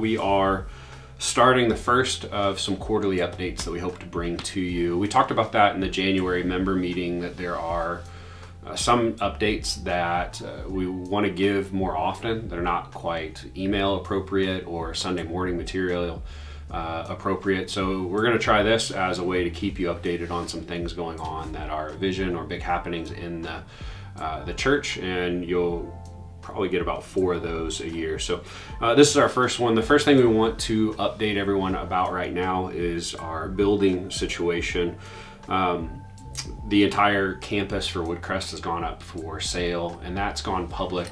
we are starting the first of some quarterly updates that we hope to bring to you. We talked about that in the January member meeting, that there are some updates that we want to give more often that are not quite email appropriate or Sunday morning material appropriate. So we're going to try this as a way to keep you updated on some things going on that are vision or big happenings in the church, and you'll probably get about 4 of those a year. So this is our first one. The first thing we want to update everyone about right now is our building situation. The entire campus for Woodcrest has gone up for sale, and that's gone public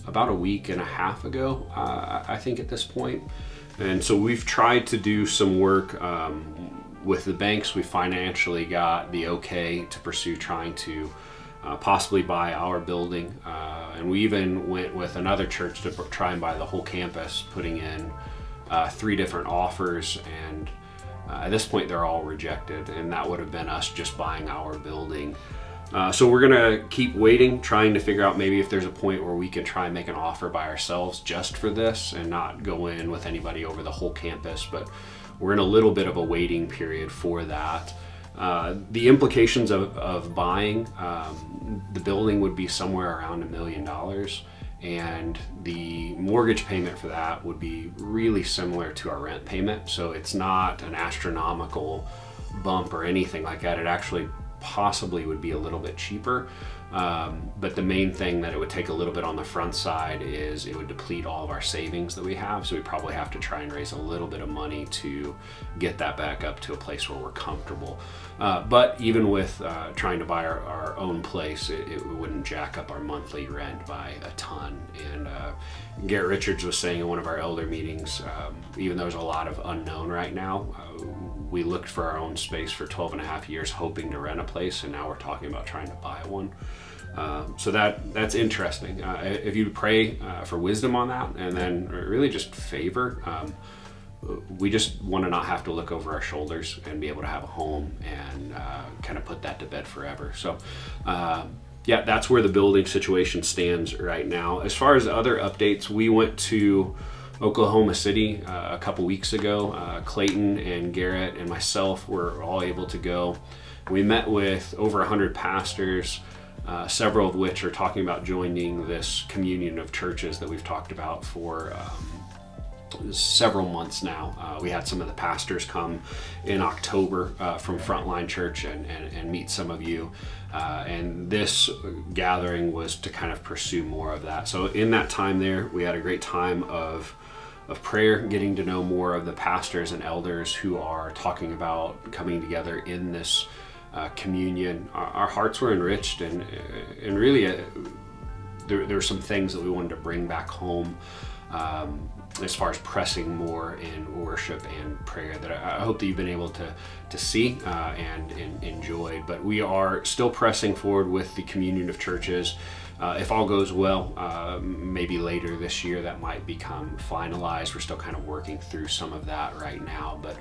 about a week and a half ago, I think at this point. And so we've tried to do some work with the banks. We financially got the okay to pursue trying to possibly buy our building. And we even went with another church to try and buy the whole campus, putting in 3 different offers. And at this point, they're all rejected. And that would have been us just buying our building. So we're gonna keep waiting, trying to figure out maybe if there's a point where we can try and make an offer by ourselves just for this and not go in with anybody over the whole campus. But we're in a little bit of a waiting period for that. The implications of buying the building would be somewhere around $1 million, and the mortgage payment for that would be really similar to our rent payment. So it's not an astronomical bump or anything like that. It actually possibly would be a little bit cheaper, but the main thing that it would take a little bit on the front side is it would deplete all of our savings that we have, so we probably have to try and raise a little bit of money to get that back up to a place where we're comfortable. But even with trying to buy our own place, it wouldn't jack up our monthly rent by a ton. And Garrett Richards was saying in one of our elder meetings, even though there's a lot of unknown right now, we looked for our own space for 12 and a half years hoping to rent a place, and now we're talking about trying to buy one. So that's interesting. If you pray for wisdom on that, and then really just favor, we just want to not have to look over our shoulders and be able to have a home and kind of put that to bed forever. So yeah, that's where the building situation stands right now. As far as other updates, we went to Oklahoma City a couple weeks ago. Clayton and Garrett and myself were all able to go. We met with over 100 pastors, several of which are talking about joining this communion of churches that we've talked about for several months now. We had some of the pastors come in October from Frontline Church and meet some of you. And this gathering was to kind of pursue more of that. So in that time there, we had a great time of prayer, getting to know more of the pastors and elders who are talking about coming together in this communion. Our hearts were enriched, and really there were some things that we wanted to bring back home as far as pressing more in worship and prayer that I hope that you've been able to see and enjoy. But we are still pressing forward with the communion of churches. If all goes well, maybe later this year that might become finalized. We're still kind of working through some of that right now, but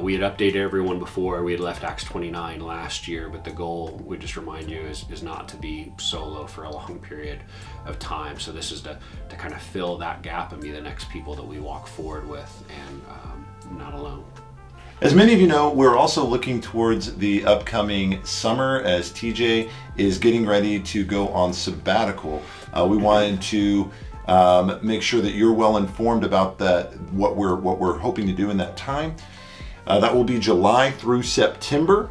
we had updated everyone before. We had left Acts 29 last year, but the goal, we just remind you, is not to be solo for a long period of time. So this is to kind of fill that gap and be the next people that we walk forward with, and not alone. As many of you know, we're also looking towards the upcoming summer as TJ is getting ready to go on sabbatical. We wanted to make sure that you're well informed about that, what we're hoping to do in that time. That will be July through September.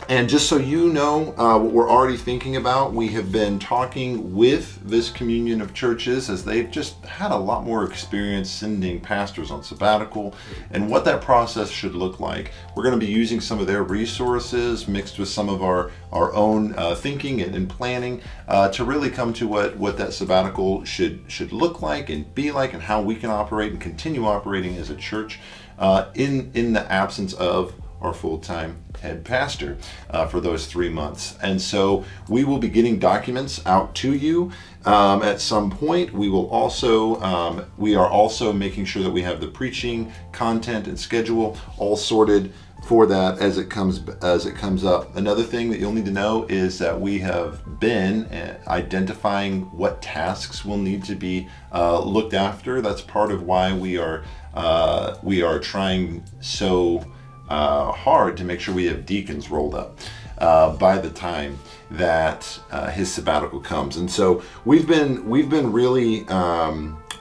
And just so you know what we're already thinking about, we have been talking with this communion of churches as they've just had a lot more experience sending pastors on sabbatical and what that process should look like. We're going to be using some of their resources mixed with some of our own thinking and planning to really come to what that sabbatical should look like and be like, and how we can operate and continue operating as a church in the absence of our full-time head pastor for those 3 months. And so we will be getting documents out to you at some point. We will also we are also making sure that we have the preaching content and schedule all sorted for that as it comes up. Another thing that you'll need to know is that we have been identifying what tasks will need to be looked after. That's part of why we are trying so hard to make sure we have deacons rolled up by the time that his sabbatical comes. And so we've been really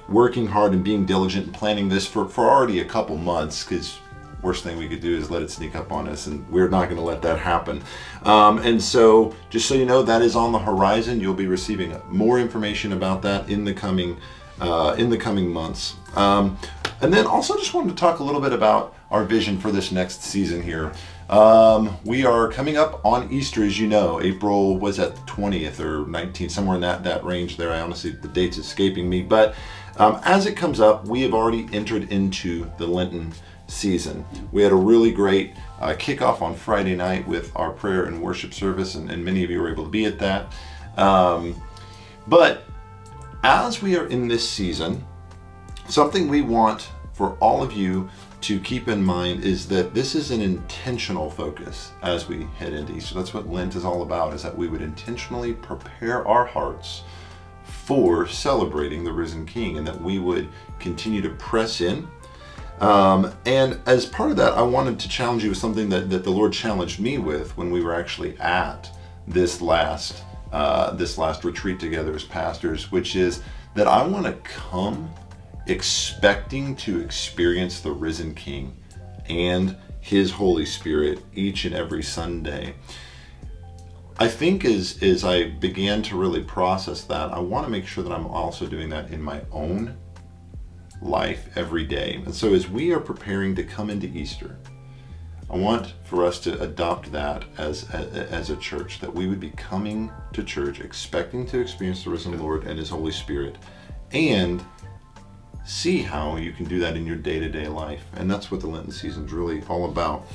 working hard and being diligent and planning this for already a couple months, because worst thing we could do is let it sneak up on us, and we're not going to let that happen. And so just so you know, that is on the horizon. You'll be receiving more information about that in the coming months. And then also just wanted to talk a little bit about our vision for this next season here. We are coming up on Easter, as you know. April was at the 20th or 19th, somewhere in that range there. I honestly, the date's escaping me. But as it comes up, we have already entered into the Lenten season. We had a really great kickoff on Friday night with our prayer and worship service, and many of you were able to be at that. But as we are in this season, something we want for all of you to keep in mind is that this is an intentional focus as we head into Easter. That's what Lent is all about, is that we would intentionally prepare our hearts for celebrating the risen King, and that we would continue to press in. And as part of that, I wanted to challenge you with something that the Lord challenged me with when we were actually at this last retreat together as pastors, which is that I want to come expecting to experience the risen King and his Holy Spirit each and every Sunday. I think as I began to really process that, I want to make sure that I'm also doing that in my own life every day. And so as we are preparing to come into Easter, I want for us to adopt that as a church, that we would be coming to church expecting to experience the risen Lord and his Holy Spirit, and see how you can do that in your day-to-day life. And that's what the Lenten season is really all about.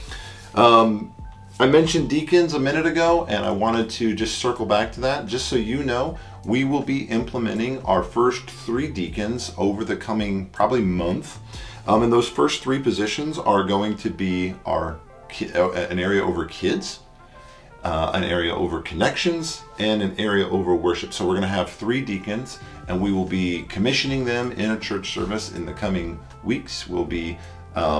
I mentioned deacons a minute ago, and I wanted to just circle back to that. Just so you know, we will be implementing our first 3 deacons over the coming probably month. And those first 3 positions are going to be an area over kids, an area over connections, and an area over worship. So we're going to have 3 deacons, and we will be commissioning them in a church service in the coming weeks. We'll be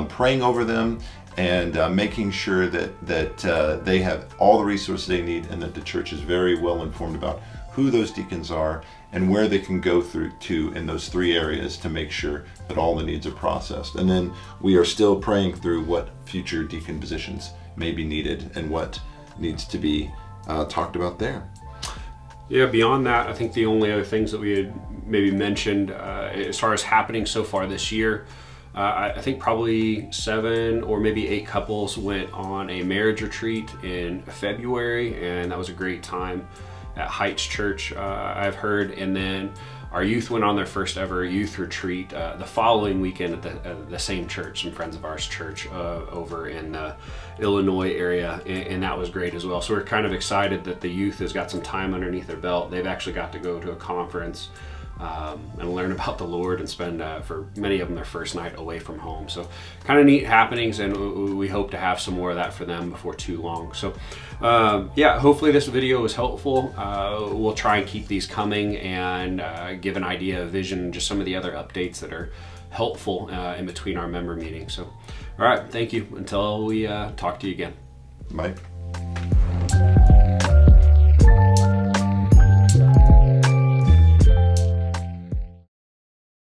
praying over them and making sure that they have all the resources they need, and that the church is very well informed about who those deacons are and where they can go through to in those 3 areas to make sure that all the needs are processed. And then we are still praying through what future deacon positions may be needed and what needs to be talked about there. Yeah, beyond that, I think the only other things that we had maybe mentioned as far as happening so far this year, I think probably 7 or maybe 8 couples went on a marriage retreat in February, and that was a great time at Heights Church, I've heard. And then our youth went on their first ever youth retreat the following weekend at the same church, some friends of ours church over in the Illinois area, and that was great as well. So we're kind of excited that the youth has got some time underneath their belt. They've actually got to go to a conference and learn about the Lord and spend, for many of them, their first night away from home. So kind of neat happenings, and we hope to have some more of that for them before too long. So yeah, hopefully this video was helpful. We'll try and keep these coming and give an idea of vision, just some of the other updates that are helpful in between our member meetings. So all right, thank you until we talk to you again. Bye.